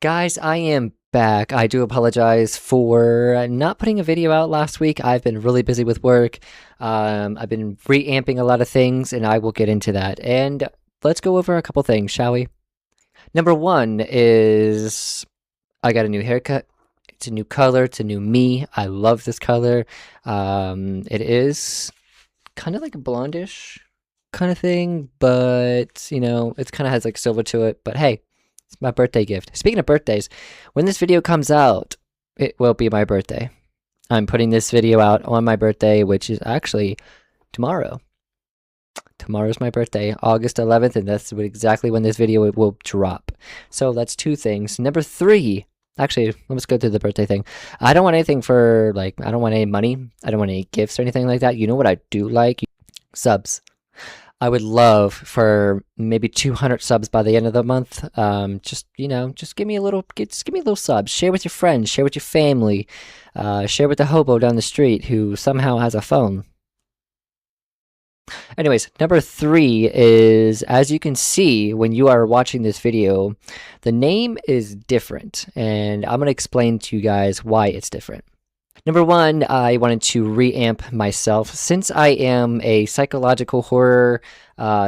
Guys, I am back. I do apologize for not putting a video out last week. I've been really busy with work. I've been reamping a lot of things, and I will get into that. And let's go over a couple things, shall we? Number one is I got a new haircut. It's a new color. It's a new me. I love this color. It is kind of like a blondish kind of thing, but, you know, it kind of has like silver to it. But hey, it's my birthday gift. Speaking of birthdays, when this video comes out, it will be my birthday. I'm putting this video out on my birthday, which is actually tomorrow. Tomorrow's my birthday, August 11th, and that's exactly when this video will drop. So that's two things. Number three, actually, let's go through the birthday thing. I don't want anything for, like, I don't want any money. I don't want any gifts or anything like that. You know what I do like? Subs. I would love for maybe 200 subs by the end of the month. Just, you know, just give me a little sub. Share with your friends, share with your family, share with the hobo down the street who somehow has a phone. Anyways, number three is, as you can see when you are watching this video, the name is different, and I'm going to explain to you guys why it's different. Number one, I wanted to reamp myself. Since I am a psychological horror,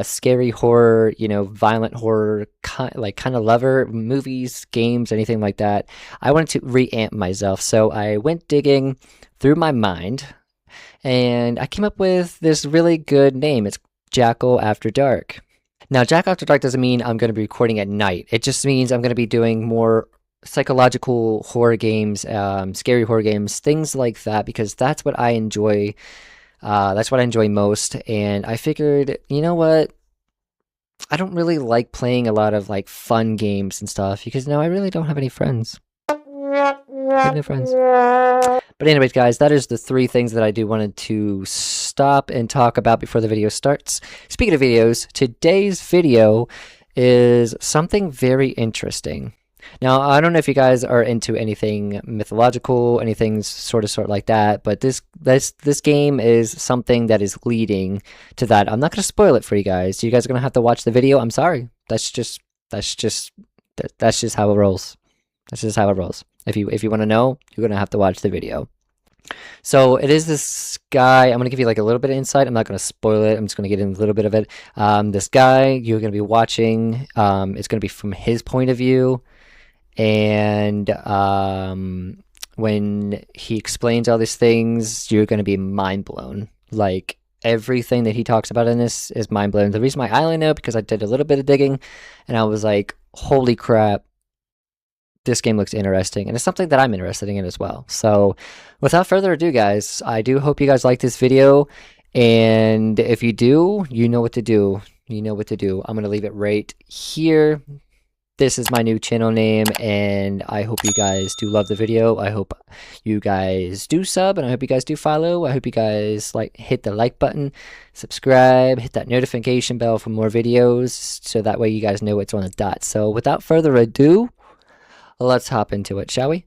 scary horror, you know, violent horror, kind of lover, movies, games, anything like that, I wanted to reamp myself. So I went digging through my mind, and I came up with this really good name. It's Jackal After Dark. Now, Jackal After Dark doesn't mean I'm going to be recording at night. It just means I'm going to be doing more psychological horror games, scary horror games, things like that, because that's what I enjoy. That's what I enjoy most. And I figured, you know what? I don't really like playing a lot of like fun games and stuff because now I really don't have any friends. I have no friends. But anyways, guys, that is the three things that I do wanted to stop and talk about before the video starts. Speaking of videos, today's video is something very interesting. Now, I don't know if you guys are into anything mythological, anything sort of like that, but this game is something that is leading to that. I'm not going to spoil it for you guys. You guys are going to have to watch the video. I'm sorry. That's just how it rolls. That's just how it rolls. If you want to know, you're going to have to watch the video. So it is this guy. I'm going to give you like a little bit of insight. I'm not going to spoil it. I'm just going to get in a little bit of it. This guy you're going to be watching, it's going to be from his point of view. And when he explains all these things, you're going to be mind blown. Like, everything that he talks about in this is mind blowing. The reason why I only know because I did a little bit of digging, and I was like, holy crap, this game looks interesting. And it's something that I'm interested in as well. So without further ado, guys, I do hope you guys like this video. And if you do, you know what to do. You know what to do. I'm going to leave it right here. This is my new channel name, and I hope you guys do love the video. I hope you guys do sub, and I hope you guys do follow. I hope you guys hit the like button, subscribe, hit that notification bell for more videos, so that way you guys know it's on the dot. So without further ado, let's hop into it, shall we?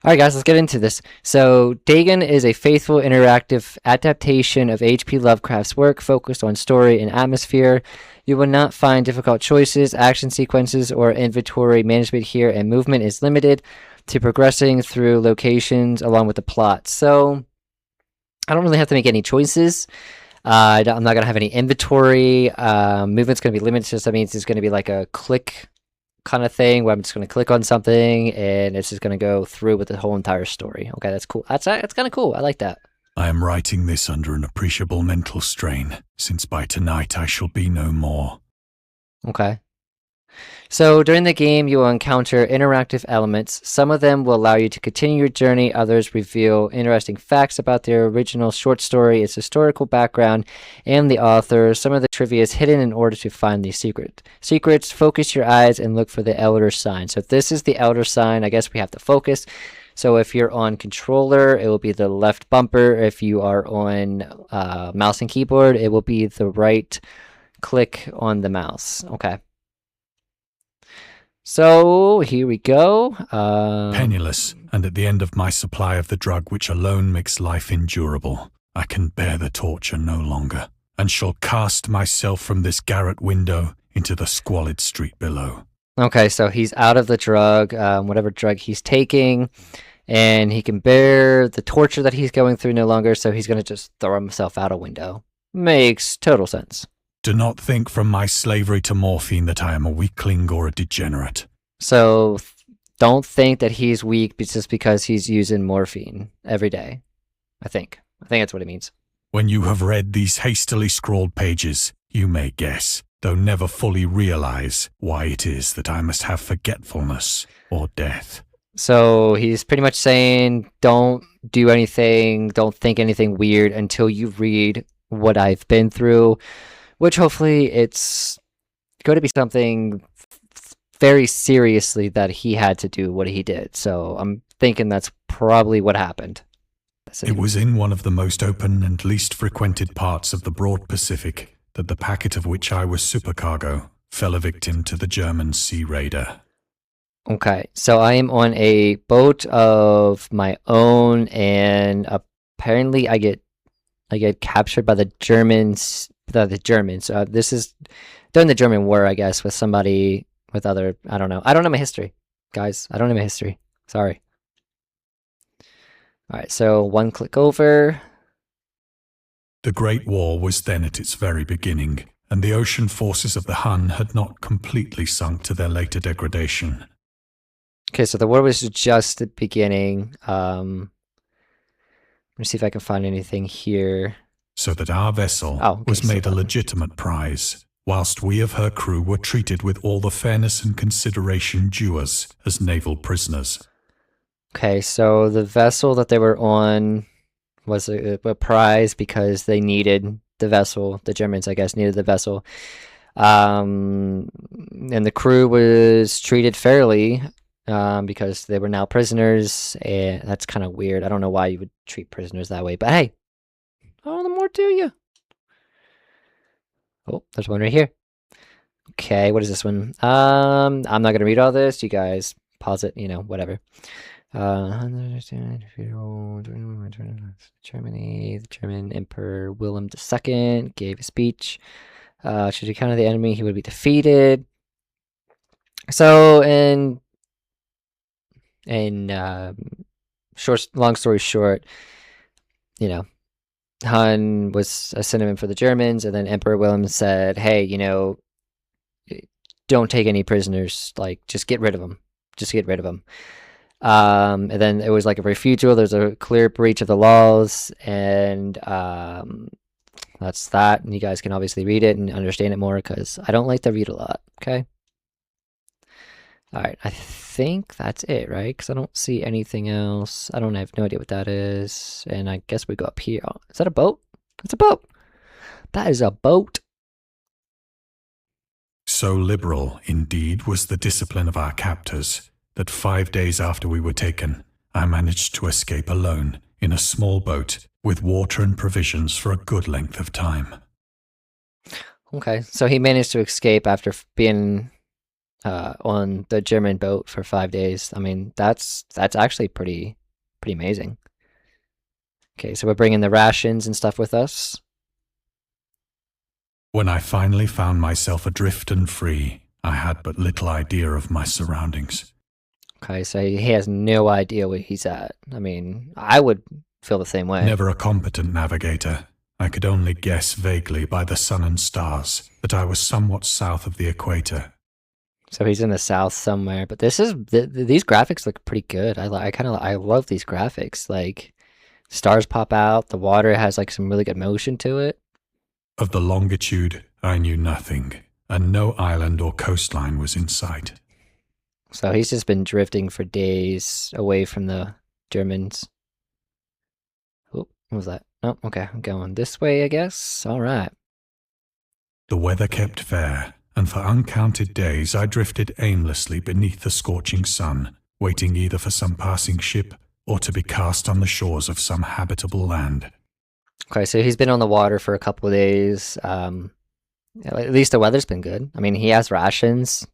Alright guys, let's get into this. So, Dagon is a faithful interactive adaptation of H.P Lovecraft's work focused on story and atmosphere. You will not find difficult choices, action sequences, or inventory management here, and movement is limited to progressing through locations along with the plot. So, I don't really have to make any choices. I'm not going to have any inventory. Movement's going to be limited, so that means it's going to be like a click kind of thing where I'm just going to click on something and it's just going to go through with the whole entire story. Okay, that's cool. That's kind of cool. I like that. I am writing this under an appreciable mental strain, since by tonight I shall be no more. Okay. So during the game, you will encounter interactive elements. Some of them will allow you to continue your journey. Others reveal interesting facts about their original short story, its historical background, and the author. Some of the trivia is hidden in order to find these secrets. Focus your eyes and look for the elder sign. So if this is the elder sign, I guess we have to focus. So if you're on controller, it will be the left bumper. If you are on mouse and keyboard, it will be the right click on the mouse. Okay. So here we go. Penniless, and at the end of my supply of the drug which alone makes life endurable, I can bear the torture no longer, and shall cast myself from this garret window into the squalid street below. Okay, so he's out of the drug, whatever drug he's taking, and he can bear the torture that he's going through no longer, so he's gonna just throw himself out a window. Makes total sense. Do not think from my slavery to morphine that I am a weakling or a degenerate. So don't think that he's weak just because he's using morphine every day. I think. I think that's what it means. When you have read these hastily scrawled pages, you may guess, though never fully realize, why it is that I must have forgetfulness or death. So he's pretty much saying, don't do anything, don't think anything weird until you read what I've been through, which hopefully it's going to be something very seriously that he had to do what he did. So I'm thinking that's probably what happened. It was in one of the most open and least frequented parts of the broad Pacific that the packet of which I was supercargo fell a victim to the German sea raider. Okay, so I am on a boat of my own, and apparently I get captured by the Germans. The Germans. This is during the German War, I guess, with somebody with other. I don't know. I don't know my history, guys. I don't know my history. Sorry. All right, so one click over. The Great War was then at its very beginning, and the ocean forces of the Hun had not completely sunk to their later degradation. Okay, so the war was just the beginning. Let me see if I can find anything here. So that our vessel okay, was made a legitimate prize, whilst we of her crew were treated with all the fairness and consideration due us as naval prisoners. Okay, so the vessel that they were on was a prize because they needed the vessel. The Germans, I guess, needed the vessel. And the crew was treated fairly because they were now prisoners. And that's kind of weird. I don't know why you would treat prisoners that way, but hey, all the more to you. Oh, there's one right here. Okay, what is this one? I'm not gonna read all this. You guys pause it, whatever. Germany, the German Emperor William II gave a speech. Should he counter the enemy, he would be defeated. So, long story short, Hun was a synonym for the Germans, and then Emperor William said, "Hey, don't take any prisoners. Like, just get rid of them. Just get rid of them." And then it was like a refusal. There's a clear breach of the laws, and that's that. And you guys can obviously read it and understand it more because I don't like to read a lot. Okay. All right. I think that's it, right? Because I don't see anything else. I don't have no idea what that is. And I guess we go up here. Is that a boat? That's a boat. That is a boat. So liberal, indeed, was the discipline of our captors that 5 days after we were taken, I managed to escape alone in a small boat with water and provisions for a good length of time. Okay, so he managed to escape after being on the German boat for 5 days. I mean, that's actually pretty amazing. Okay, so we're bringing the rations and stuff with us. When I finally found myself adrift and free, I had but little idea of my surroundings. Okay, so he has no idea where he's at. I mean, I would feel the same way. Never a competent navigator, I could only guess vaguely by the sun and stars that I was somewhat south of the equator. So he's in the south somewhere, but these graphics look pretty good. I love these graphics. Like, stars pop out, the water has like some really good motion to it. Of the longitude, I knew nothing, and no island or coastline was in sight. So he's just been drifting for days away from the Germans. Oh, what was that? Oh, okay, I'm going this way, I guess. All right. The weather kept fair, and for uncounted days I drifted aimlessly beneath the scorching sun, waiting either for some passing ship or to be cast on the shores of some habitable land. Okay, so he's been on the water for a couple of days. At least the weather's been good. I mean, he has rations.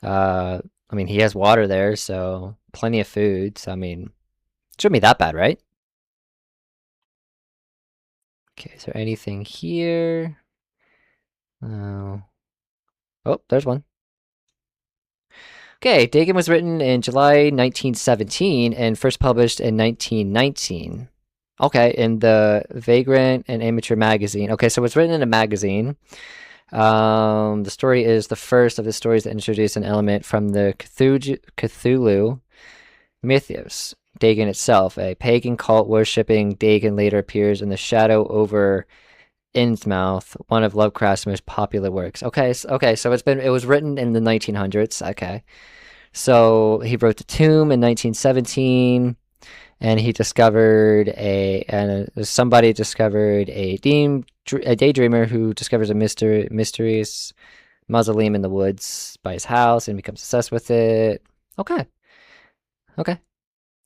I mean, he has water there, so plenty of food. So, I mean, it shouldn't be that bad, right? Okay, is there anything here? Oh, there's one. Okay, Dagon was written in July 1917 and first published in 1919. Okay, in the Vagrant and Amateur magazine. Okay, so it's written in a magazine. The story is the first of the stories that introduce an element from the Cthulhu mythos. Dagon itself, a pagan cult worshipping Dagon, later appears in the shadow over Innsmouth, one of Lovecraft's most popular works. Okay, so it was written in the 1900s. Okay, so he wrote The Tomb in 1917, and he discovered somebody discovered a daydreamer who discovers a mysterious mausoleum in the woods by his house and becomes obsessed with it. Okay, okay,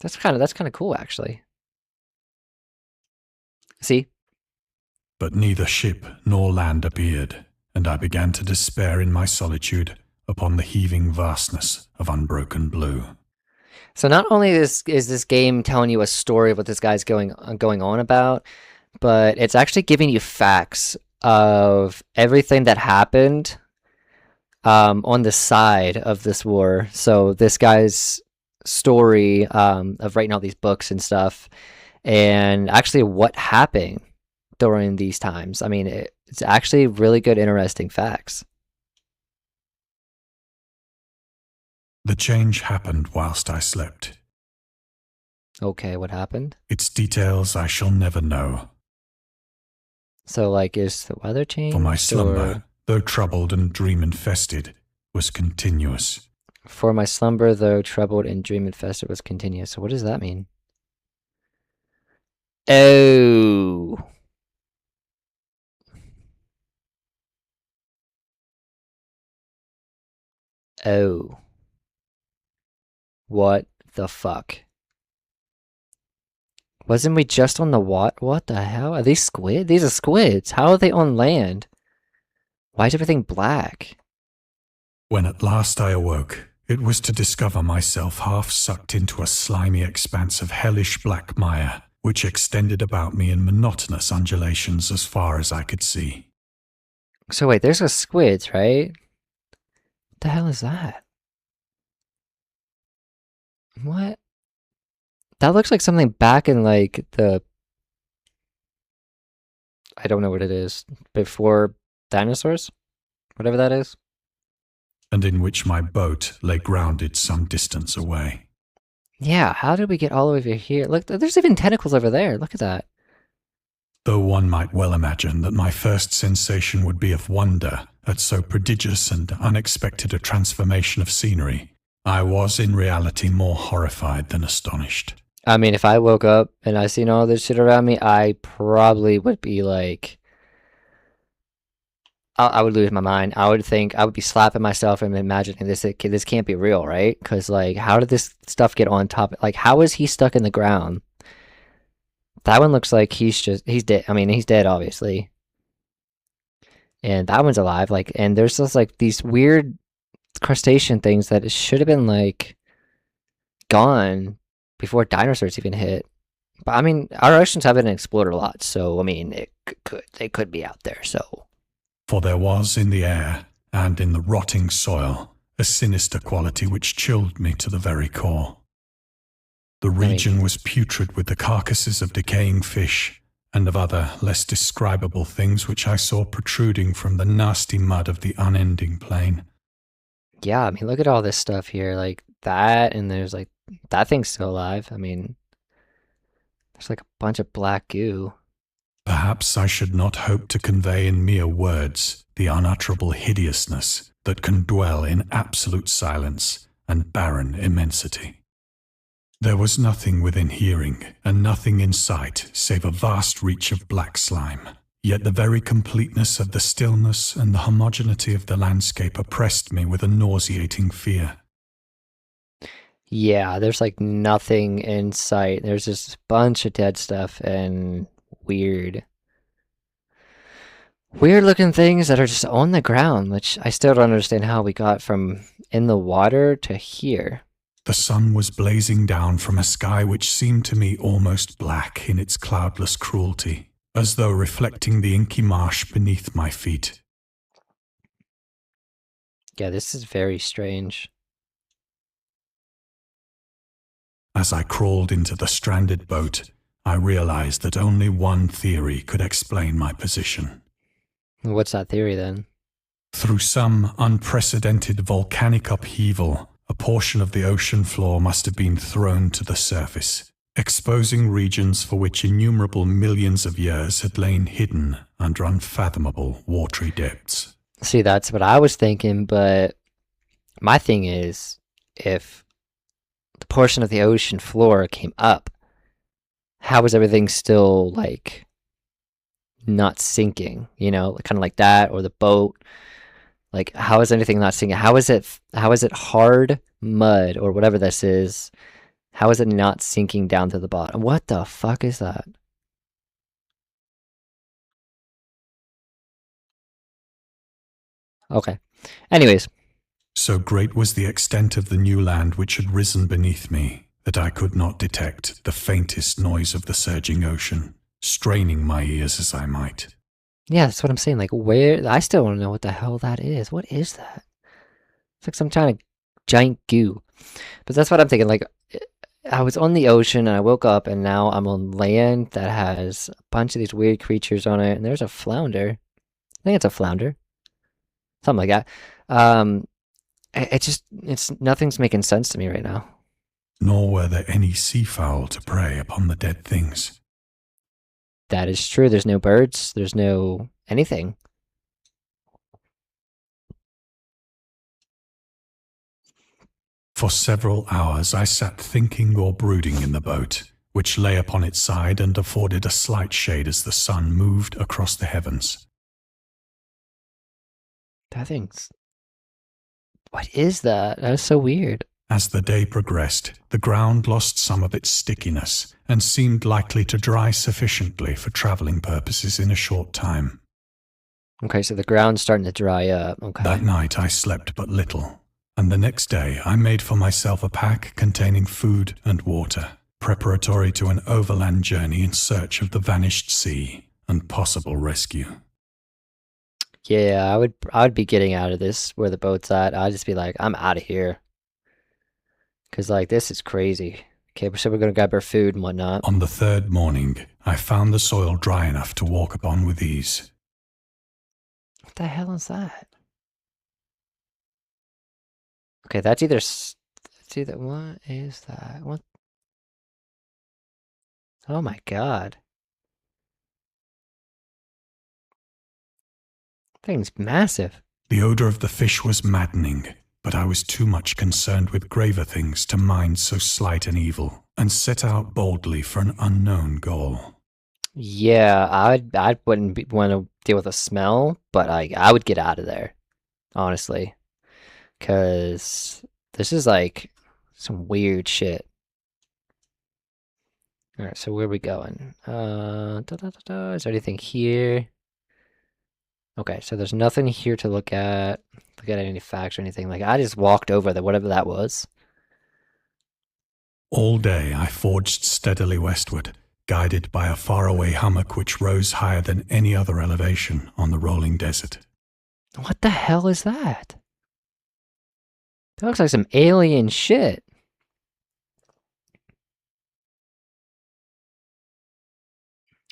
that's kind of cool actually. See. But neither ship nor land appeared, and I began to despair in my solitude upon the heaving vastness of unbroken blue. So not only is this game telling you a story of what this guy's going on about, but it's actually giving you facts of everything that happened on the side of this war. So this guy's story of writing all these books and stuff, and actually what happened during these times. I mean, it's actually really good, interesting facts. The change happened whilst I slept. Okay, what happened? Its details I shall never know. So, like, is the weather changed? For my slumber, though troubled and dream-infested, was continuous. For my slumber, though troubled and dream-infested, was continuous. So what does that mean? Oh. Oh. What the fuck? Wasn't we just on the water? What the hell? Are these squid? These are squids. How are they on land? Why is everything black? When at last I awoke, it was to discover myself half sucked into a slimy expanse of hellish black mire, which extended about me in monotonous undulations as far as I could see. So wait, there's a squids, right? What the hell is that? What? That looks like something back in like the... I don't know what it is. Before dinosaurs? Whatever that is. And in which my boat lay grounded some distance away. Yeah, how did we get all over here? Look, there's even tentacles over there. Look at that. Though one might well imagine that my first sensation would be of wonder at so prodigious and unexpected a transformation of scenery, I was in reality more horrified than astonished. I mean, if I woke up and I seen all this shit around me, I probably would be like... I would lose my mind. I would be slapping myself and imagining this can't be real, right? Because, like, how did this stuff get on top? Like, how is he stuck in the ground? That one looks like he's dead. I mean, he's dead, obviously. And that one's alive. Like, and there's just, like, these weird crustacean things that should have been, like, gone before dinosaurs even hit. But, I mean, our oceans haven't explored a lot, so, I mean, they could be out there, so... For there was in the air, and in the rotting soil, a sinister quality which chilled me to the very core. The region was putrid with the carcasses of decaying fish, and of other, less describable things which I saw protruding from the nasty mud of the unending plain. Yeah, I mean, look at all this stuff here, like that, and there's like, that thing's still alive. I mean, there's like a bunch of black goo. Perhaps I should not hope to convey in mere words the unutterable hideousness that can dwell in absolute silence and barren immensity. There was nothing within hearing and nothing in sight save a vast reach of black slime. Yet the very completeness of the stillness and the homogeneity of the landscape oppressed me with a nauseating fear. Yeah, there's like nothing in sight. There's just a bunch of dead stuff and weird looking things that are just on the ground, which I still don't understand how we got from in the water to here. The sun was blazing down from a sky which seemed to me almost black in its cloudless cruelty, as though reflecting the inky marsh beneath my feet. Yeah, this is very strange. As I crawled into the stranded boat, I realized that only one theory could explain my position. What's that theory then? Through some unprecedented volcanic upheaval, a portion of the ocean floor must have been thrown to the surface, exposing regions for which innumerable millions of years had lain hidden under unfathomable watery depths. See, that's what I was thinking, but my thing is, if the portion of the ocean floor came up, how is everything still, like, not sinking? You know, kind of like that, or the boat. Like, how is anything not sinking? How is it hard mud or whatever this is? How is it not sinking down to the bottom? What the fuck is that? Okay. Anyways, So great was the extent of the new land which had risen beneath me that I could not detect the faintest noise of the surging ocean, straining my ears as I might. yeah, that's what I'm saying. Like, where? I still don't know what the hell that is. What is that? It's like some kind of giant goo. But that's what I'm thinking. Like, I was on the ocean and I woke up and now I'm on land that has a bunch of these weird creatures on it. And there's a flounder. I think it's a flounder. Something like that. It's nothing's making sense to me right now. Nor were there any seafowl to prey upon the dead things. That is true. There's no birds. There's no anything. For several hours I sat thinking or brooding in the boat, which lay upon its side and afforded a slight shade as the sun moved across the heavens. That thing's... What is that? That is so weird. As the day progressed, the ground lost some of its stickiness and seemed likely to dry sufficiently for traveling purposes in a short time. Okay, so the ground's starting to dry up. Okay. That night I slept but little, and the next day I made for myself a pack containing food and water, preparatory to an overland journey in search of the vanished sea and possible rescue. Yeah, I would be getting out of this where the boat's at. I'd just be like, I'm out of here. Cause like this is crazy. Okay, so we're gonna grab our food and whatnot. On the third morning, I found the soil dry enough to walk upon with ease. What the hell is that? Okay, that's either what is that? What? Oh my god. Thing's massive. The odor of the fish was maddening, but I was too much concerned with graver things to mind so slight an evil, and set out boldly for an unknown goal. Yeah, I wouldn't want to deal with a smell, but I would get out of there, honestly, because this is like some weird shit. All right, so where are we going? Is there anything here? Okay, so there's nothing here to look at any facts or anything. Like I just walked over there, whatever that was. All day I forged steadily westward, guided by a faraway hummock which rose higher than any other elevation on the rolling desert. What the hell is that? That looks like some alien shit.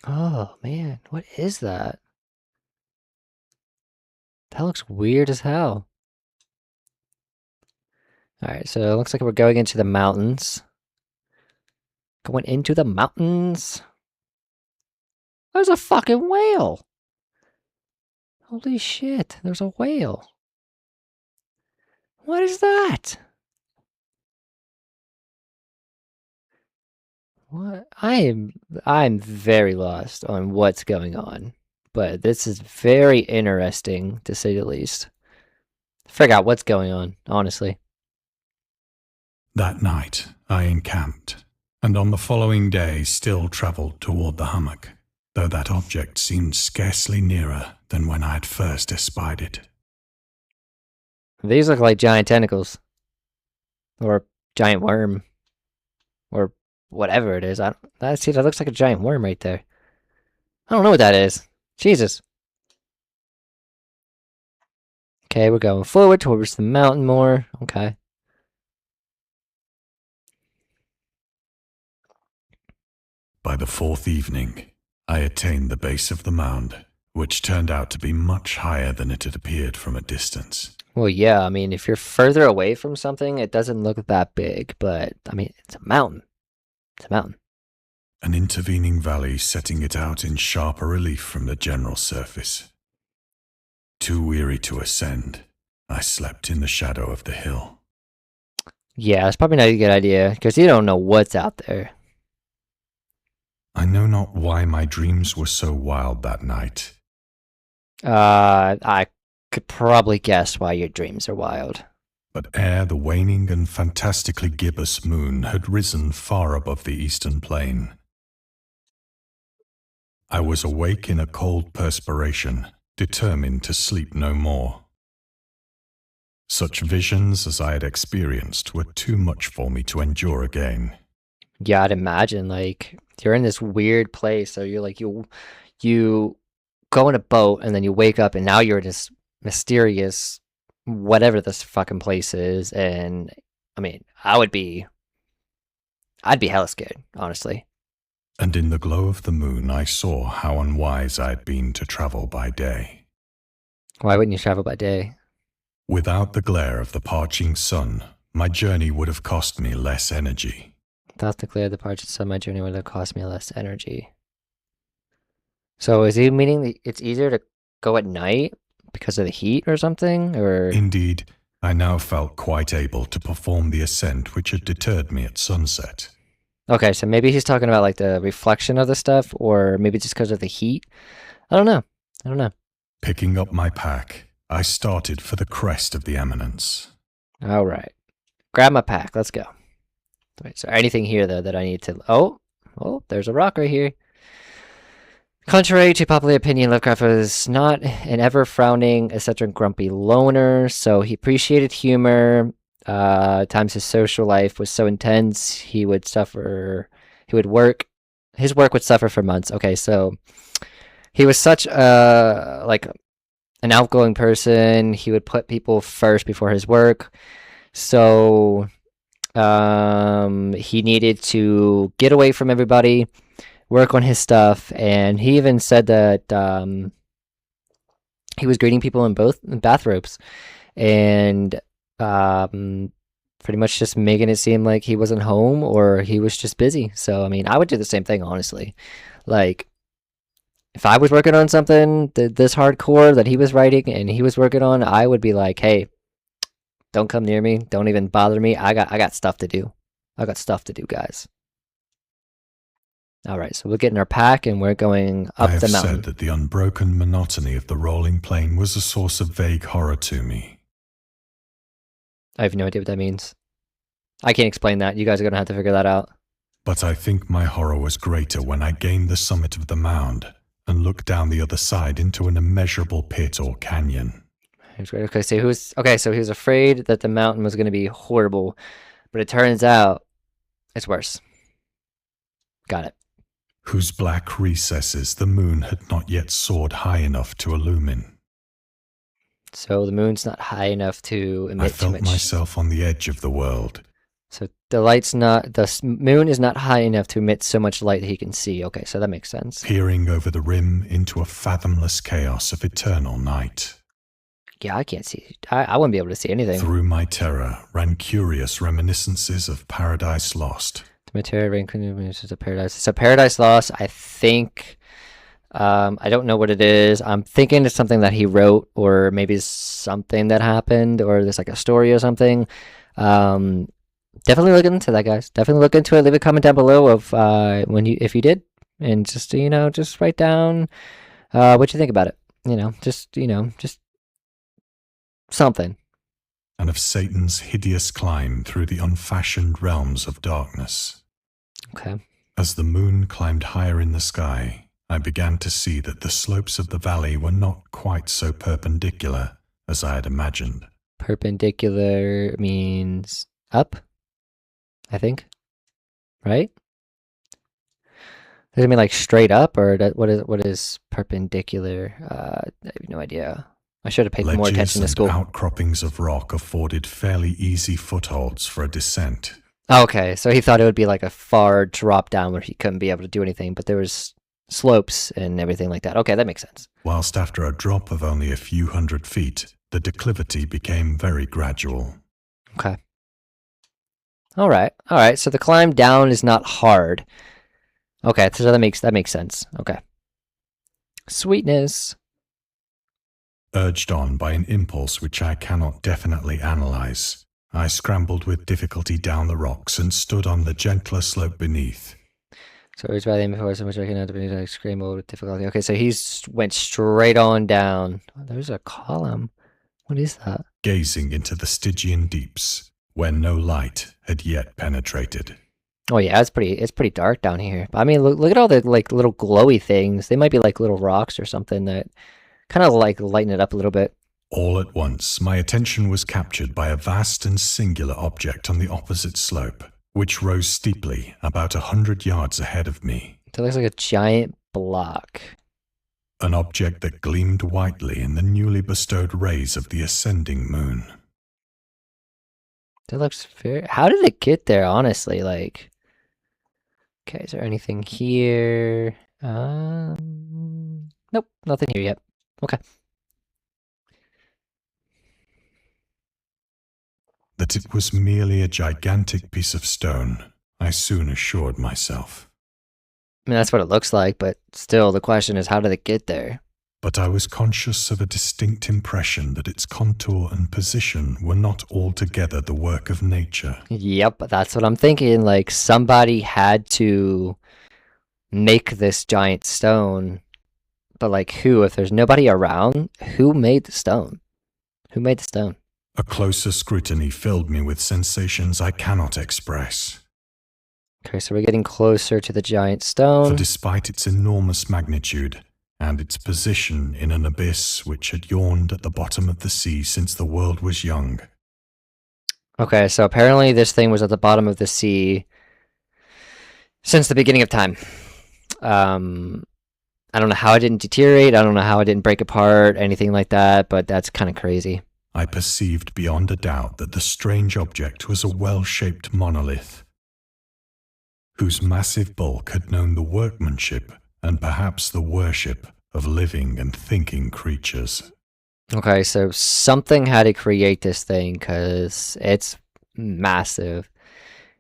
Oh man, what is that? That looks weird as hell. Alright, so it looks like we're going into the mountains. Going into the mountains. There's a fucking whale. Holy shit, there's a whale. What is that? What? I'm very lost on what's going on. But this is very interesting, to say the least. Figure out what's going on, honestly. That night I encamped, and on the following day still travelled toward the hummock, though that object seemed scarcely nearer than when I had first espied it. These look like giant tentacles. Or giant worm. Or whatever it is. See, that looks like a giant worm right there. I don't know what that is. Jesus. Okay, we're going forward towards the mountain more. Okay. By the fourth evening, I attained the base of the mound, which turned out to be much higher than it had appeared from a distance. Well, yeah, I mean, if you're further away from something, it doesn't look that big, but I mean, it's a mountain. It's a mountain. An intervening valley setting it out in sharper relief from the general surface. Too weary to ascend, I slept in the shadow of the hill. Yeah, it's probably not a good idea, because you don't know what's out there. I know not why my dreams were so wild that night. I could probably guess why your dreams are wild. But ere the waning and fantastically gibbous moon had risen far above the eastern plain, I was awake in a cold perspiration, determined to sleep no more. Such visions as I had experienced were too much for me to endure again. Yeah, I'd imagine, like, you're in this weird place, so you're like, you go in a boat, and then you wake up, and now you're in this mysterious whatever this fucking place is, and I mean, I'd be hella scared, honestly. And in the glow of the moon I saw how unwise I had been to travel by day. Why wouldn't you travel by day? Without the glare of the parching sun, my journey would have cost me less energy. Without the glare of the parching sun, my journey would have cost me less energy. So is he meaning that it's easier to go at night because of the heat or something? Or Indeed, I now felt quite able to perform the ascent which had deterred me at sunset. okay, so maybe he's talking about like the reflection of the stuff, or maybe just because of the heat. I don't know. I don't know. Picking up my pack, I started for the crest of the eminence. All right. Grab my pack. Let's go. Wait, so anything here, though, that I need to... Oh, there's a rock right here. Contrary to popular opinion, Lovecraft was not an ever-frowning, eccentric, grumpy loner, so he appreciated humor. Times his social life was so intense, his work would suffer for months. Okay, so he was such like an outgoing person. He would put people first before his work. So he needed to get away from everybody, work on his stuff, and he even said that he was greeting people in bathrobes and pretty much just making it seem like he wasn't home or he was just busy. So, I mean, I would do the same thing, honestly. Like, if I was working on something this hardcore that he was writing and he was working on, I would be like, hey, don't come near me. Don't even bother me. I got stuff to do. I got stuff to do, guys. All right, so we're getting our pack and we're going up the mountain. I have said that the unbroken monotony of the rolling plain was a source of vague horror to me. I have no idea what that means. I can't explain that. You guys are going to have to figure that out. But I think my horror was greater when I gained the summit of the mound and looked down the other side into an immeasurable pit or canyon. Okay, so he was afraid that the mountain was going to be horrible, but it turns out it's worse. Got it. Whose black recesses the moon had not yet soared high enough to illumine. So the moon's not high enough to emit too much. I felt myself on the edge of the world. So the moon is not high enough to emit so much light that he can see. Okay, so that makes sense. Peering over the rim into a fathomless chaos of eternal night. Yeah, I can't see. I wouldn't be able to see anything. Through my terror ran curious reminiscences of Paradise Lost. The material reminiscences of Paradise. So Paradise Lost, I think... I don't know what it is. I'm thinking it's something that he wrote, or maybe something that happened, or there's like a story or something. Definitely look into that, guys. Definitely look into it. Leave a comment down below of if you did, and just just write down what you think about it. Just something. And of Satan's hideous climb through the unfashioned realms of darkness. Okay. As the moon climbed higher in the sky, I began to see that the slopes of the valley were not quite so perpendicular as I had imagined. Perpendicular means up, I think, right? Does it mean like straight up, or what is perpendicular? I have no idea. I should have paid more attention to school. Outcroppings of rock afforded fairly easy footholds for a descent. Okay, so he thought it would be like a far drop down where he couldn't be able to do anything, but there was slopes and everything like that. Okay, that makes sense. Whilst after a drop of only a few 100 feet, the declivity became very gradual. Okay. All right. All right. So the climb down is not hard. Okay, so that makes sense. Okay. Sweetness. Urged on by an impulse which I cannot definitely analyze, I scrambled with difficulty down the rocks and stood on the gentler slope beneath. So he's by the aim before so much I cannot be like scramble with difficulty. Okay, so he's went straight on down. Oh, there's a column. What is that? Gazing into the Stygian deeps, where no light had yet penetrated. Oh yeah, it's pretty dark down here. But I mean, look at all the like little glowy things. They might be like little rocks or something that kind of like lighten it up a little bit. All at once, my attention was captured by a vast and singular object on the opposite slope, which rose steeply about 100 yards ahead of me. So it looks like a giant block. An object that gleamed whitely in the newly bestowed rays of the ascending moon. That looks very... How did it get there, honestly? Like... Okay, is there anything here? Nope, nothing here yet. Okay. That it was merely a gigantic piece of stone, I soon assured myself. I mean, that's what it looks like, but still, the question is, how did it get there? But I was conscious of a distinct impression that its contour and position were not altogether the work of nature. Yep, that's what I'm thinking. Like, somebody had to make this giant stone, but like, who? If there's nobody around, who made the stone? Who made the stone? A closer scrutiny filled me with sensations I cannot express. Okay, so we're getting closer to the giant stone. For despite its enormous magnitude, and its position in an abyss which had yawned at the bottom of the sea since the world was young. Okay, so apparently this thing was at the bottom of the sea since the beginning of time. I don't know how it didn't deteriorate, I don't know how it didn't break apart, anything like that, but that's kind of crazy. I perceived beyond a doubt that the strange object was a well-shaped monolith, whose massive bulk had known the workmanship and perhaps the worship of living and thinking creatures. Okay, so something had to create this thing because it's massive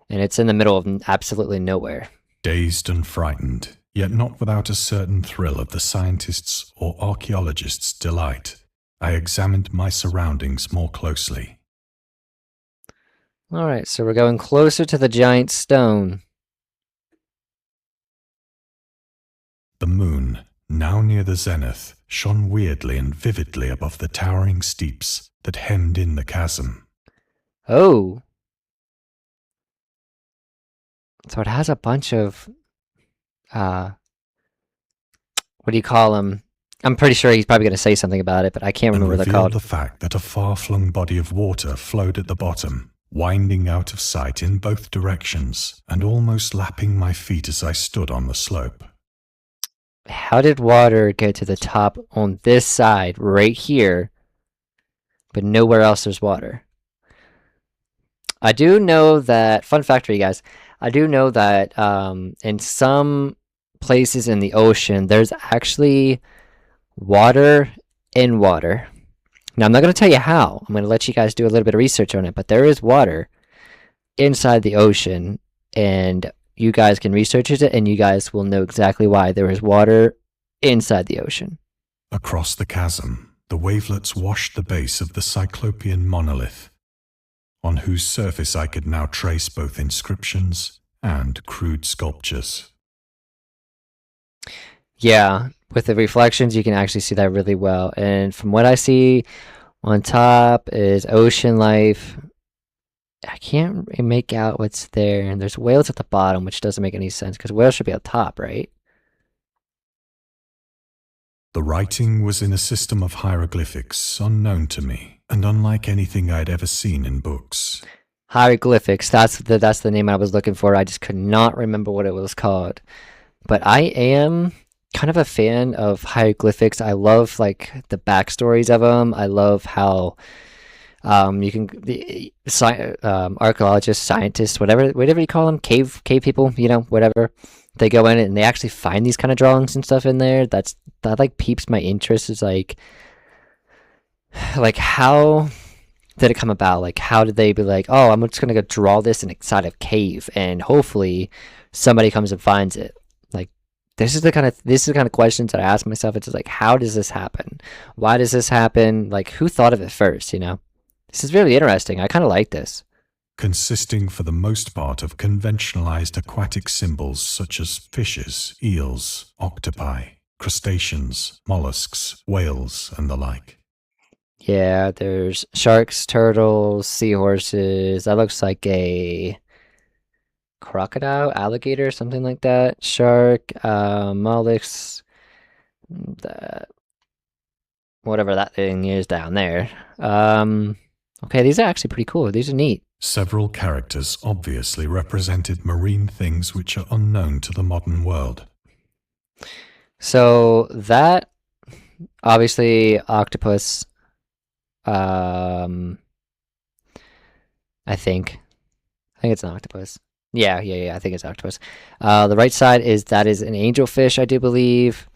and it's in the middle of absolutely nowhere. Dazed and frightened, yet not without a certain thrill of the scientist's or archaeologist's delight, I examined my surroundings more closely. All right, so we're going closer to the giant stone. The moon, now near the zenith, shone weirdly and vividly above the towering steeps that hemmed in the chasm. Oh. So it has a bunch of, what do you call them? I'm pretty sure he's probably going to say something about it, but I can't remember what they're called. The fact that a far-flung body of water flowed at the bottom, winding out of sight in both directions, and almost lapping my feet as I stood on the slope. How did water get to the top on this side, right here, but nowhere else there's water? I do know that, fun fact for you guys, I do know that in some places in the ocean, there's actually water in water. Now, I'm not going to tell you how. I'm going to let you guys do a little bit of research on it, but there is water inside the ocean, and you guys can research it, and you guys will know exactly why there is water inside the ocean. Across the chasm, the wavelets washed the base of the Cyclopean monolith, on whose surface I could now trace both inscriptions and crude sculptures. Yeah, with the reflections, you can actually see that really well. And from what I see, on top is ocean life. I can't make out what's there. And there's whales at the bottom, which doesn't make any sense because whales should be up top, right? The writing was in a system of hieroglyphics unknown to me and unlike anything I'd ever seen in books. Hieroglyphics, that's the name I was looking for. I just could not remember what it was called. But I am kind of a fan of hieroglyphics. I love like the backstories of them. I love how You can archaeologists, scientists, whatever you call them, cave people, whatever. They go in it and they actually find these kind of drawings and stuff in there. That like piques my interest. Is like how did it come about? Like how did they be like, oh, I'm just gonna go draw this inside a cave and hopefully somebody comes and finds it. Like this is the kind of questions that I ask myself. It's just like, how does this happen? Why does this happen? Like who thought of it first? This is really interesting. I kind of like this. Consisting for the most part of conventionalized aquatic symbols such as fishes, eels, octopi, crustaceans, mollusks, whales, and the like. Yeah, there's sharks, turtles, seahorses. That looks like a crocodile, alligator, something like that. Shark, mollusks, that, whatever that thing is down there. Okay, these are actually pretty cool. These are neat. Several characters obviously represented marine things which are unknown to the modern world. So that, obviously, octopus, I think it's an octopus. Yeah, I think it's octopus. The right side that is an angelfish, I do believe.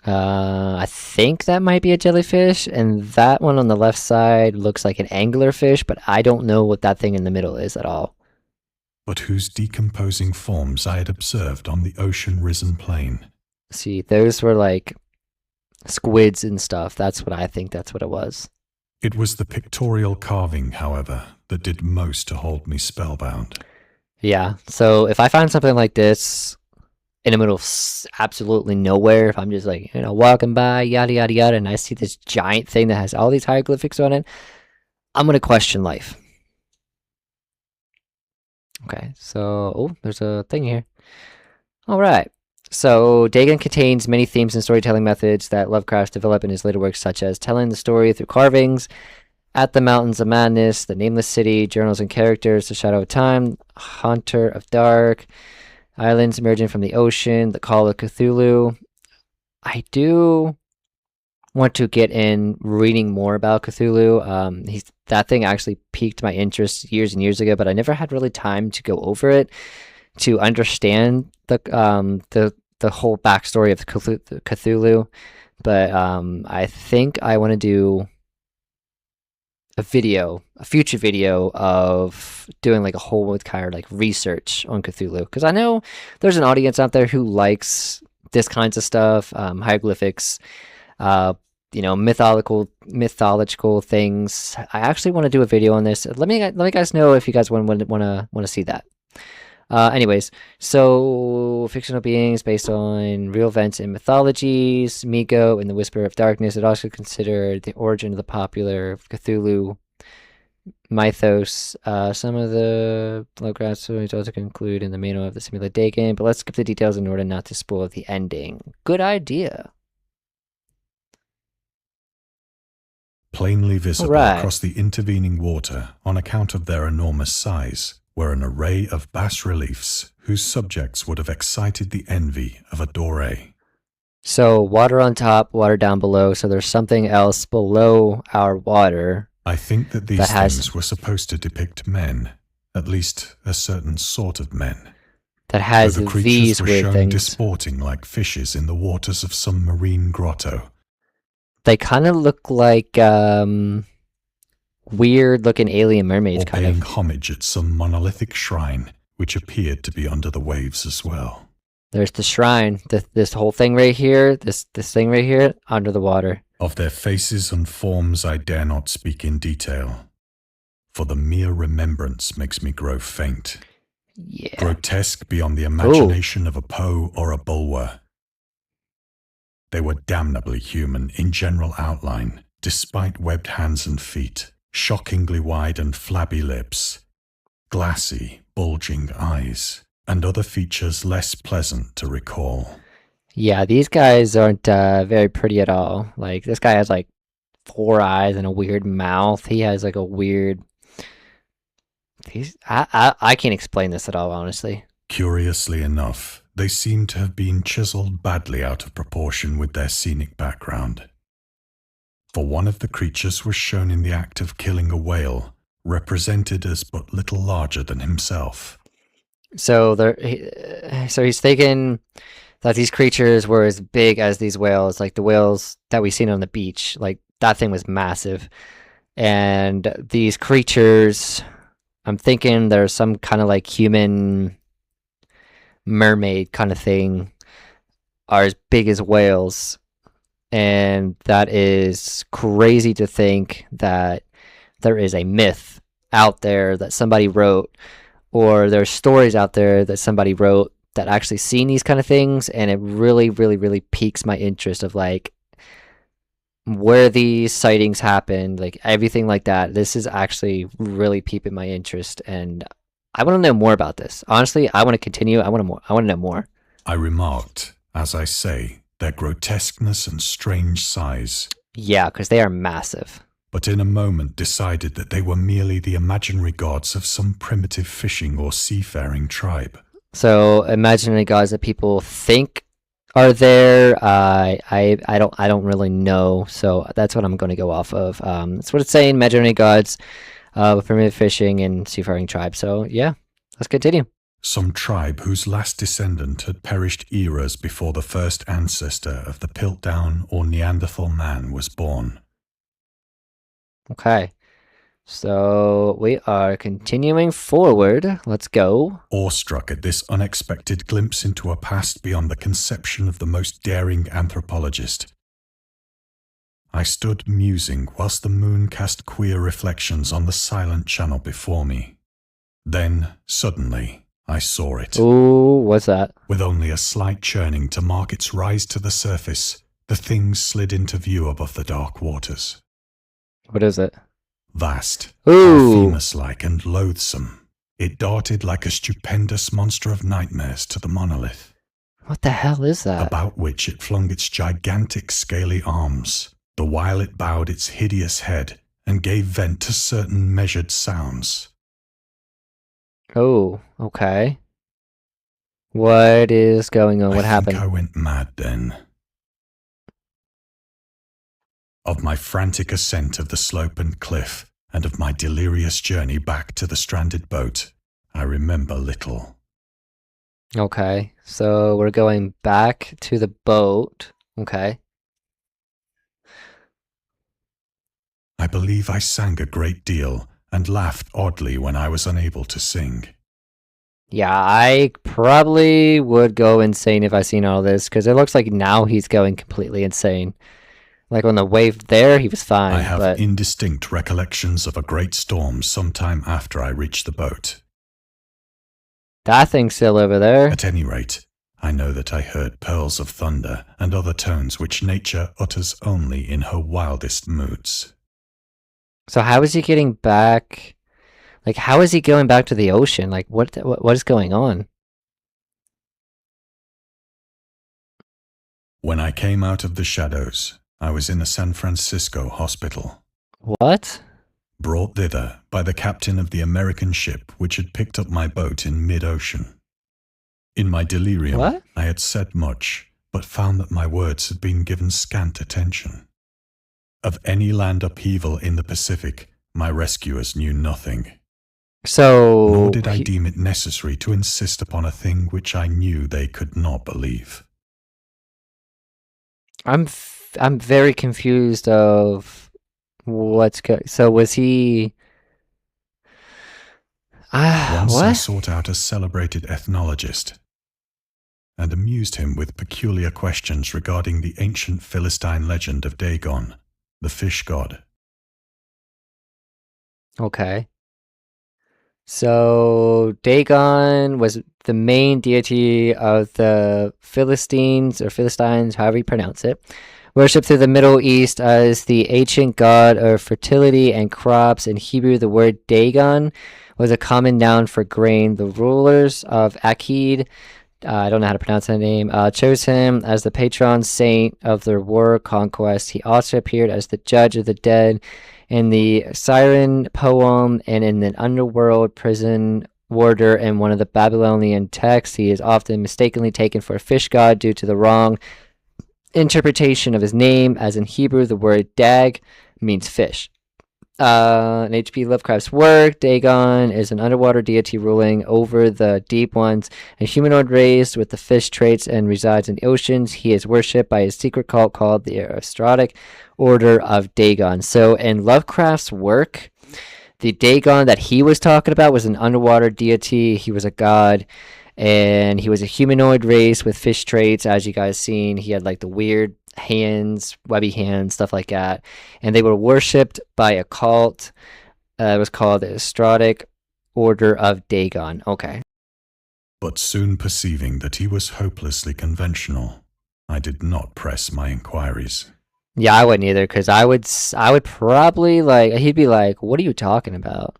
I think that might be a jellyfish, and that one on the left side looks like an anglerfish, but I don't know what that thing in the middle is at all. But whose decomposing forms I had observed on the ocean-risen plain. See, those were like squids and stuff. That's what I think that's what it was. It was the pictorial carving, however, that did most to hold me spellbound. Yeah, so if I find something like this in the middle of absolutely nowhere, if I'm just like, walking by, yada, yada, yada, and I see this giant thing that has all these hieroglyphics on it, I'm going to question life. Okay, so, there's a thing here. All right. So, Dagon contains many themes and storytelling methods that Lovecraft developed in his later works, such as telling the story through carvings, At the Mountains of Madness, The Nameless City, Journals and Characters, The Shadow of Time, Haunter of Dark, Islands Emerging from the Ocean, The Call of Cthulhu. I do want to get in reading more about Cthulhu. That thing actually piqued my interest years and years ago, but I never had really time to go over it to understand the whole backstory of Cthulhu. But I think I want to do a future video of doing like a whole kind of like research on Cthulhu, because I know there's an audience out there who likes this kinds of stuff, hieroglyphics, mythological things. I actually want to do a video on this. Let me guys know if you guys want to see that. Anyways, so fictional beings based on real events and mythologies, Migo and the Whisper of Darkness. It also considered the origin of the popular Cthulhu mythos. Some of the Lovecraft stories also conclude in the manual of the simulated Dagon, but let's skip the details in order not to spoil the ending. Good idea. Plainly visible across the intervening water on account of their enormous size were an array of bas-reliefs whose subjects would have excited the envy of a Doré. So water on top, water down below, so there's something else below our water. I think that these things were supposed to depict men, at least a certain sort of men. That has the these were weird shown things. disporting like fishes in the waters of some marine grotto. They kind of look like weird-looking alien mermaids, or paying homage at some monolithic shrine, which appeared to be under the waves as well. There's the shrine, this whole thing right here, this thing right here, under the water. Of their faces and forms I dare not speak in detail, for the mere remembrance makes me grow faint. Yeah. Grotesque beyond the imagination of a Poe or a Bulwer. They were damnably human in general outline, despite webbed hands and feet, shockingly wide and flabby lips, glassy, bulging eyes, and other features less pleasant to recall. Yeah, these guys aren't very pretty at all. Like, this guy has, like, 4 eyes and a weird mouth. He has, like, a weird... I can't explain this at all, honestly. Curiously enough, they seem to have been chiseled badly out of proportion with their scenic background. for one of the creatures was shown in the act of killing a whale, represented as but little larger than himself. So so he's thinking that these creatures were as big as these whales, like the whales that we seen on the beach. Like that thing was massive, and these creatures, I'm thinking there's some kind of like human mermaid kind of thing, are as big as whales, and that is crazy to think that there is a myth out there that somebody wrote, or there's stories out there that somebody wrote that actually seen these kind of things, and it really, really, really piques my interest of like where these sightings happened, like everything like that. This is actually really piquing my interest, and I want to know more about this. Honestly, I want to continue. I want to know more. I remarked, as I say, their grotesqueness and strange size. Yeah, because they are massive. But in a moment decided that they were merely the imaginary gods of some primitive fishing or seafaring tribe. So imaginary gods that people think are there. I don't really know. So that's what I'm going to go off of. That's what it's saying. Imaginary gods, primitive fishing and seafaring tribe. So yeah, let's continue. Some tribe whose last descendant had perished eras before the first ancestor of the Piltdown or Neanderthal man was born. Okay. So we are continuing forward. Let's go. Awestruck at this unexpected glimpse into a past beyond the conception of the most daring anthropologist, I stood musing whilst the moon cast queer reflections on the silent channel before me. Then, suddenly, I saw it. Ooh, what's that? With only a slight churning to mark its rise to the surface, the thing slid into view above the dark waters. What is it? Vast, Ooh. Artemis-like and loathsome, it darted like a stupendous monster of nightmares to the monolith. What the hell is that? About which it flung its gigantic scaly arms, the while it bowed its hideous head and gave vent to certain measured sounds. Oh, okay. What is going on? What happened? I think I went mad then. Of my frantic ascent of the slope and cliff, and of my delirious journey back to the stranded boat, I remember little. Okay, so we're going back to the boat. Okay. I believe I sang a great deal and laughed oddly when I was unable to sing. Yeah, I probably would go insane if I seen all this, because it looks like now he's going completely insane. Like on the wave there, he was fine. I have but indistinct recollections of a great storm sometime after I reached the boat. that thing's still over there. At any rate, I know that I heard pearls of thunder and other tones which nature utters only in her wildest moods. So how is he getting back? Like, how is he going back to the ocean? Like, what is going on? When I came out of the shadows, I was in a San Francisco hospital, What? brought thither by the captain of the American ship which had picked up my boat in mid-ocean. In my delirium, What? I had said much, but found that my words had been given scant attention. Of any land upheaval in the Pacific, my rescuers knew nothing. So Nor did I deem it necessary to insist upon a thing which I knew they could not believe. I'm very confused of what's so was he Once I what? sought out a celebrated ethnologist and amused him with peculiar questions regarding the ancient Philistine legend of Dagon, the fish god. Okay. So Dagon was the main deity of the Philistines, or Philistines, however you pronounce it, worshipped through the Middle East as the ancient god of fertility and crops. In Hebrew, the word Dagon was a common noun for grain. The rulers of Akkad, I don't know how to pronounce that name, chose him as the patron saint of their war conquest. He also appeared as the judge of the dead in the Siren poem and in the underworld prison warder in one of the Babylonian texts. He is often mistakenly taken for a fish god due to the wrong interpretation of his name, as in Hebrew, the word dag means fish. In H.P. Lovecraft's work, Dagon is an underwater deity ruling over the deep ones, a humanoid raised with the fish traits and resides in the oceans. He is worshipped by a secret cult called the Aristocratic Order of Dagon. So in Lovecraft's work, the Dagon that he was talking about was an underwater deity. He was a god, and he was a humanoid race with fish traits. As you guys seen, he had like the weird hands, webby hands, stuff like that, and they were worshipped by a cult. It was called the Aristocratic Order of Dagon. Okay. But soon perceiving that he was hopelessly conventional, I did not press my inquiries. Yeah, I wouldn't either, because I would probably like, he'd be like, "What are you talking about?"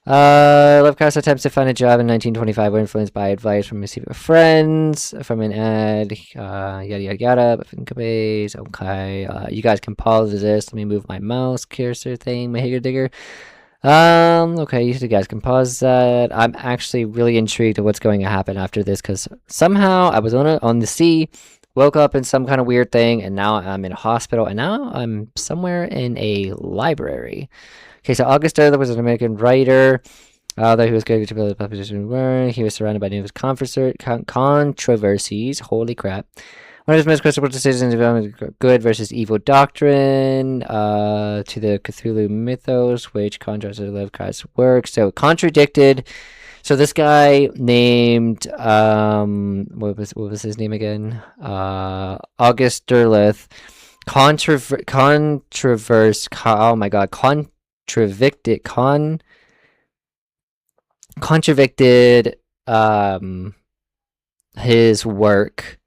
Lovecraft's attempts to find a job in 1925 were influenced by advice from his friends, from an ad, yada yada yada. Okay, you guys can pause this. Let me move my mouse cursor thing, my higger digger. Okay, you guys can pause that. I'm actually really intrigued at what's going to happen after this, because somehow I was on the sea, woke up in some kind of weird thing, and now I'm in a hospital, and now I'm somewhere in a library. Okay, so August Derleth was an American writer. Although he was going to build a proposition, he was surrounded by numerous controversies. Holy crap. One of his most questionable decisions involved good versus evil doctrine to the Cthulhu mythos, which contrasted Lovecraft's work. So contradicted. So this guy named what was his name again? August Derleth contradicted his work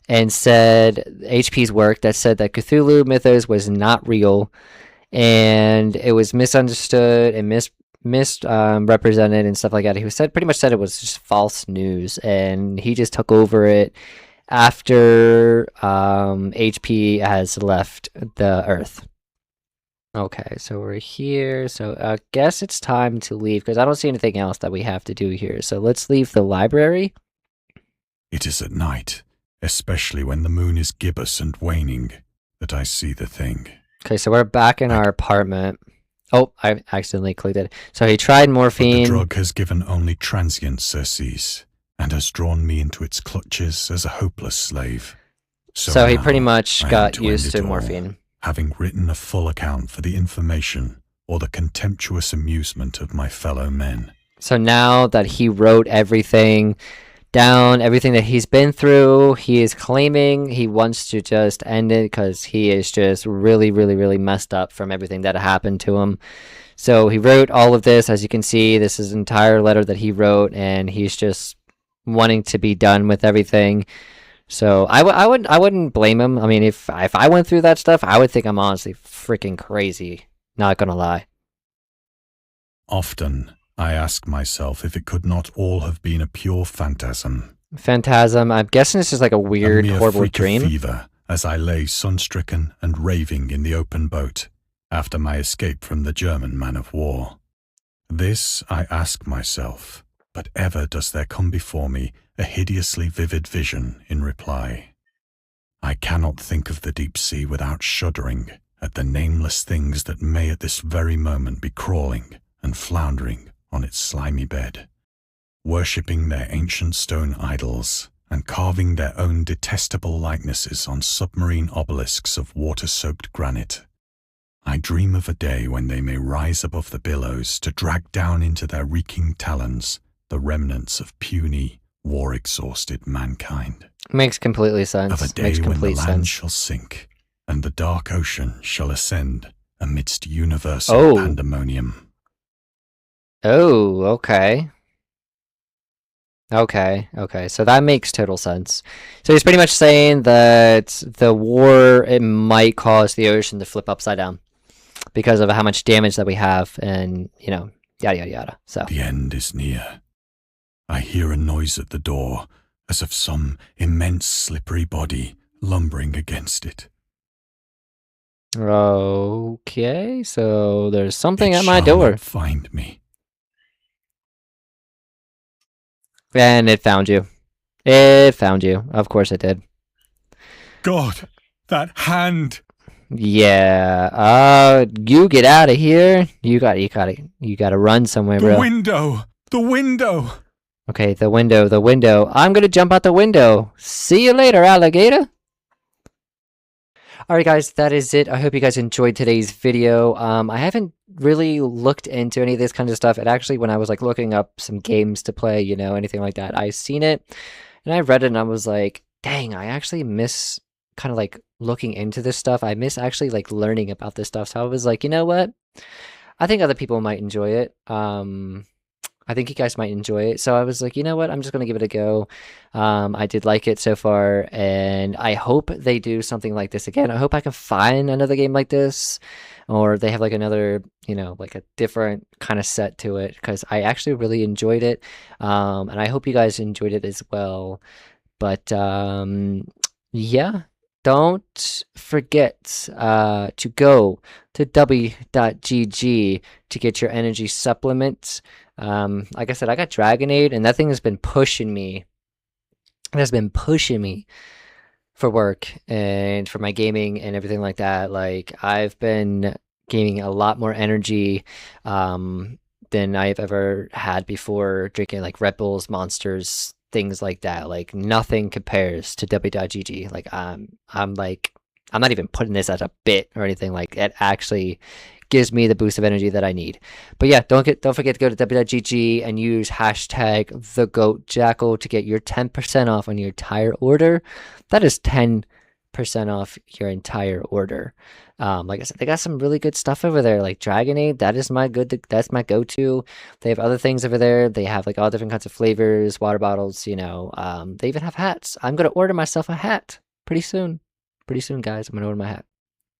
and said HP's work that said that Cthulhu mythos was not real and it was misunderstood and misrepresented and stuff like that. He pretty much said it was just false news, and he just took over it after HP has left the Earth. Okay, so we're here. So I guess it's time to leave because I don't see anything else that we have to do here. So let's leave the library. It is at night, especially when the moon is gibbous and waning, that I see the thing. Okay, so we're back in our apartment. Oh, I accidentally clicked it. So he tried morphine. But the drug has given only transient surcease and has drawn me into its clutches as a hopeless slave. So he pretty much got used to morphine. Having written a full account for the information or the contemptuous amusement of my fellow men. So now that he wrote everything down, everything that he's been through, he is claiming he wants to just end it because he is just really, really, really messed up from everything that happened to him. So he wrote all of this. As you can see, this is an entire letter that he wrote, and he's just wanting to be done with everything. So I wouldn't blame him. I mean, if I went through that stuff, I would think I'm honestly freaking crazy. Not gonna lie. Often, I ask myself if it could not all have been a pure phantasm. Phantasm. I'm guessing this is like a weird, horrible dream. Fever as I lay sun-stricken and raving in the open boat after my escape from the German man-of-war. This I ask myself, but ever does there come before me a hideously vivid vision in reply. I cannot think of the deep sea without shuddering at the nameless things that may at this very moment be crawling and floundering on its slimy bed, worshipping their ancient stone idols and carving their own detestable likenesses on submarine obelisks of water-soaked granite. I dream of a day when they may rise above the billows to drag down into their reeking talons the remnants of puny, war-exhausted mankind. Makes completely sense. Of a day when the land shall sink and the dark ocean shall ascend amidst universal pandemonium. Oh, okay. Okay. So that makes total sense. So he's pretty much saying that the war, it might cause the ocean to flip upside down because of how much damage that we have, and, you know, yada, yada, yada. So the end is near. I hear a noise at the door, as of some immense slippery body lumbering against it. Okay, so there's something at my door. It shall not find me. And it found you. It found you. Of course it did. God, that hand! Yeah. You get out of here. You gotta run somewhere, The bro. window! The window! Okay, the window. I'm gonna jump out the window. See you later, alligator. Alright guys, that is it. I hope you guys enjoyed today's video. I haven't really looked into any of this kind of stuff. And actually, when I was like looking up some games to play, you know, anything like that, I seen it and I read it and I was like, dang, I actually miss kind of like looking into this stuff. I miss actually like learning about this stuff. So I was like, you know what? I think other people might enjoy it. I think you guys might enjoy it. So I was like, you know what? I'm just going to give it a go. I did like it so far, and I hope they do something like this again. I hope I can find another game like this, or they have like another, you know, like a different kind of set to it, because I actually really enjoyed it. And I hope you guys enjoyed it as well. But yeah, don't forget to go to w.gg to get your energy supplements. Like I said, I got Dragonade, and that thing has been pushing me. It has been pushing me for work and for my gaming and everything like that. Like, I've been gaining a lot more energy than I've ever had before, drinking like Red Bulls, Monsters, things like that. Like, nothing compares to w.gg. Like, I'm not even putting this as a bit or anything. Like, it actually gives me the boost of energy that I need. But yeah, don't forget to go to w.gg and use hashtag #TheGoatJackal to get your 10% off on your entire order. That is 10% off your entire order. Like I said, they got some really good stuff over there, like Dragonade. That's my go-to. They have other things over there. They have like all different kinds of flavors, water bottles, you know. They even have hats. I'm gonna order myself a hat pretty soon. Pretty soon, guys. I'm gonna order my hat.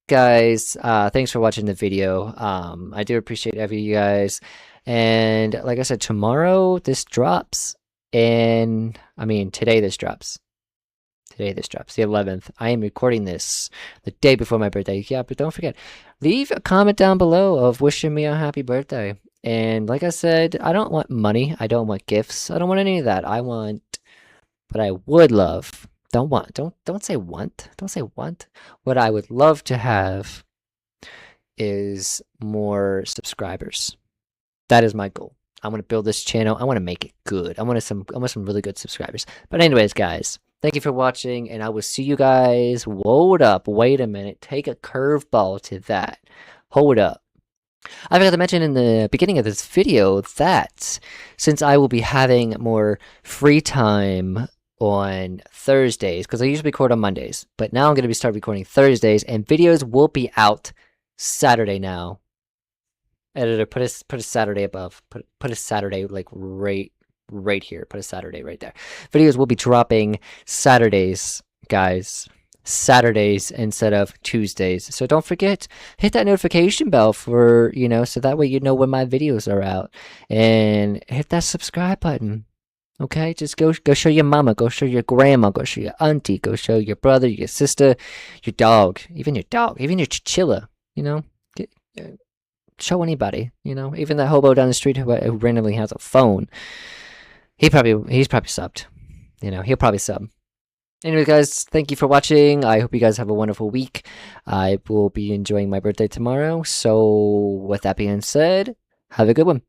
Guys, thanks for watching the video. I do appreciate every you guys, and like I said, tomorrow this drops, and I mean today this drops, the 11th. I am recording this the day before my birthday. Yeah, but don't forget, leave a comment down below of wishing me a happy birthday. And like I said, I don't want money, I don't want gifts, I don't want any of that. I want, but I would love, don't say want. Don't say want. What I would love to have is more subscribers. That is my goal. I want to build this channel. I want to make it good. I want some really good subscribers. But anyways, guys, thank you for watching, and I will see you guys. Hold up. Wait a minute. Take a curveball to that. Hold up. I forgot to mention in the beginning of this video that since I will be having more free time on Thursdays, because I usually record on Mondays, but now I'm going to start recording Thursdays, and videos will be out Saturday now. Editor, put a Saturday above. Put a Saturday like right here. Put a Saturday right there. Videos will be dropping Saturdays, guys. Saturdays instead of Tuesdays. So don't forget, hit that notification bell for, you know, so that way you know when my videos are out. And hit that subscribe button. Okay, just go show your mama, go show your grandma, go show your auntie, go show your brother, your sister, your dog, even your chinchilla, you know. Show anybody, you know, even that hobo down the street who randomly has a phone. He's probably subbed, you know, he'll probably sub. Anyway, guys, thank you for watching. I hope you guys have a wonderful week. I will be enjoying my birthday tomorrow. So with that being said, have a good one.